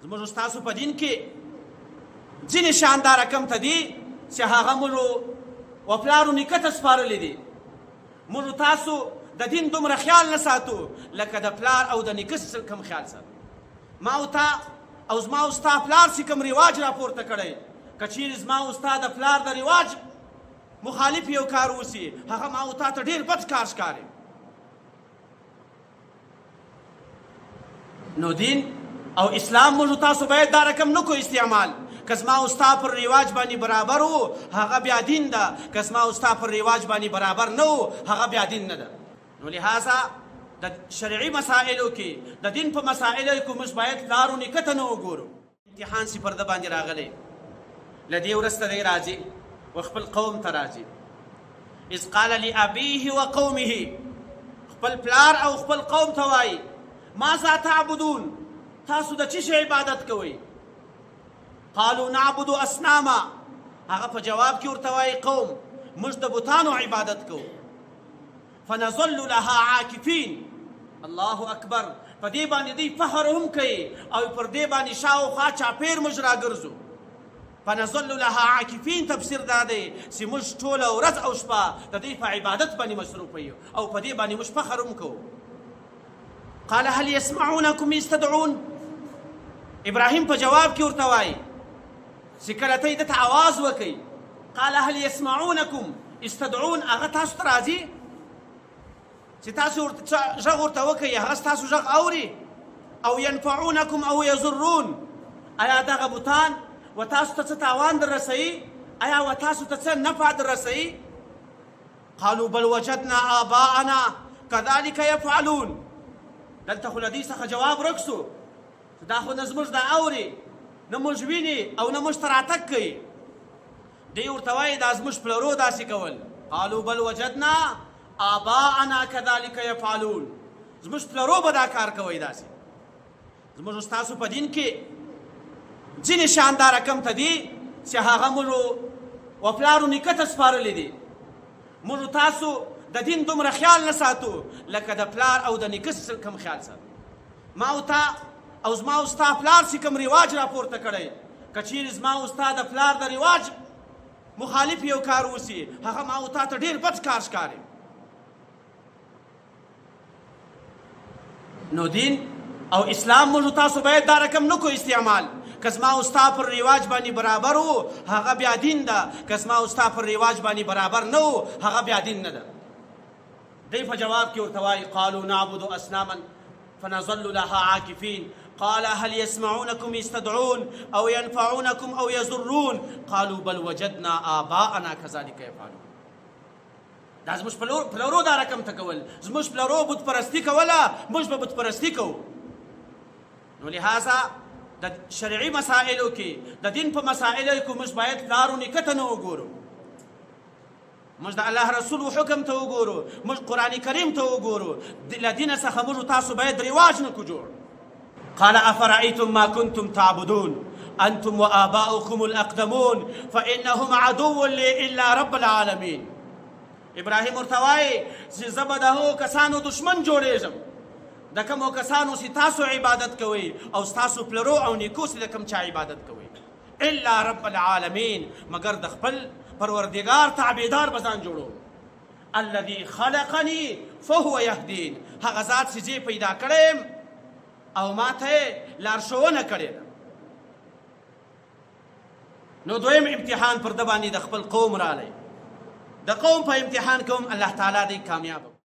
زموږ ستاسو په دین کې ځینې شیان دا رقم ته دي چې هغه موږ و پلارو نیکه ته سپارلي دي. موږ تاسو د دین دومره خیال نه ساتو لکه د پلار او د نیکه کوم خیال ساتو. ما او تا او زما او ستا پلار چې کوم رواج راپورته کړی، که چیرې زما او ستا د پلار د رواج مخالف یو کار وسي، هغه ما او تا ته ډېر بد کار ښکاري. نو دین او اسلام موږ تاسو باید دا رقم نه کو استعمال. که زما او ستا پر رواج باندې برابر و هغه بیا دین ده، که زما او ستا پر رواج باندې برابر نه و هغه بیا دین نه ده. نو لہذا د شرعي مسائلو کې د دین په مسائلو کې موږ باید پلارو نیکه ته نه وګورو. امتحان چې پر ده باندې راغلی له دې وروسته دی راځي و خپل قوم ته راځي. اذ قال لأبيه وقومه، خپل پلار او خپل قوم ته وایي ماذا تعبدون، تاسو د چی شي عبادت کوئ؟ قالوا نعبد اصناما، هغه په جواب کې ورته وایي قوم موږ د بوتانو عبادت کوو. فنظل لها عاکفین، الله اکبر، په دې باندې دوی فخر هم کوي او پر دې باندې شاوخوا چاپېر موږ راګرځو. فنظل لها عاکفین تفسیر دا دی چې موږ ټوله ورځ او شپه د دوی په عبادت باندې مصروفه یو او په دې باندې موږ فخر هم کوو. قال هل يسمعونكم يستدعون، ابراهیم په جواب کې ورته وایي چې کله ته یې دته آواز وکئ، قال هل يسمعونكم يستدعون، هغه تاسو ته راځي چې تاسو غږ ورته وکئ، هغه ستاسو غږ اوري. او ينفعونكم او يضرون، آیا دغه بوتان و تاسو ته څه تاوان در رسوي؟ آیا و تاسو ته څه نفع در رسوي؟ قالوا بل وجدنا آباءنا كذلك يفعلون، دلته خو له دې څخه جواب رکسو، دا خو نه زموږ دا اوري نه موږ ویني او نه موږ ته راتګ کوي. دی ورته وایي دا زموږ پلرو داسې کول. قالوا بل وجدنا آباءنا كذلك يفعلون، زموږ پلرو به دا کار کوي داسې. زموږ ستاسو په دین کې ځینې شیان دا رقم ته دي چې هغه موږ و پلارو نیکه ته سپارلي دي. موږ تاسو د دین دومره خیال نه ساتو لکه د پلار او د نیکه کوم خیال ساتو. ما او تا او زما او ستا پلار چې کوم رواج راپورته کړی، که چیرې زما او ستا د پلار د رواج مخالف یو کار وسي، هغه ما او تا ته ډېر بد کار ښکاري. نو دین او اسلام موږ تاسو باید دا رقم نه کو استعمال. که زما او ستا پر رواج باندې برابر و هغه بیا دین ده، که زما او ستا پر رواج باندې برابر نه و هغه بیا دین نه ده. دی په جواب کې ورته وایي قالوا نعبد اصناما فنظل لها عاکفین. قال هل يسمعونكم يستدعون او ينفعونكم او يضرون قالوا بل وجدنا آباءنا كذلك يفعلون. دا زموږ پلرو دا رقم ته کول، زموږ پلرو بت پرستی کوله، موږ به بت پرستی کوو. نو لہذا د شرعي مسائلو کې د دین په مسائلو کې موږ باید پلارو نیکه ته نه وګورو، موږ د الله رسول حکم ته وګورو، موږ قرآن کریم ته وګورو. له دین څخه موږ تاسو باید رواج نه کو جوړ. قال افرأيتم ما كنتم تعبدون انتم وآباؤكم الاقدمون فانهم عدو لي الا رب العالمين. ابراهیم ورته وایي چې زه به د هغو کسانو دشمن جوړېږم د کومو کسانو چې تاسو عبادت کوئ او ستاسو پلرو او نیکو چې د کوم چا عبادت کوئ. الا رب العالمین، مگر د خپل پروردگار تعبیدار به ځان جوړو. الذي خلقني فهو يهدين، هغه ذات چې زه پیدا کړی او ما ته لارښوونه کړې ده. نو دویم امتحان پر ده باندې د خپل قوم رالی. د قوم په امتحان کې هم الله تعالی دی کامیاب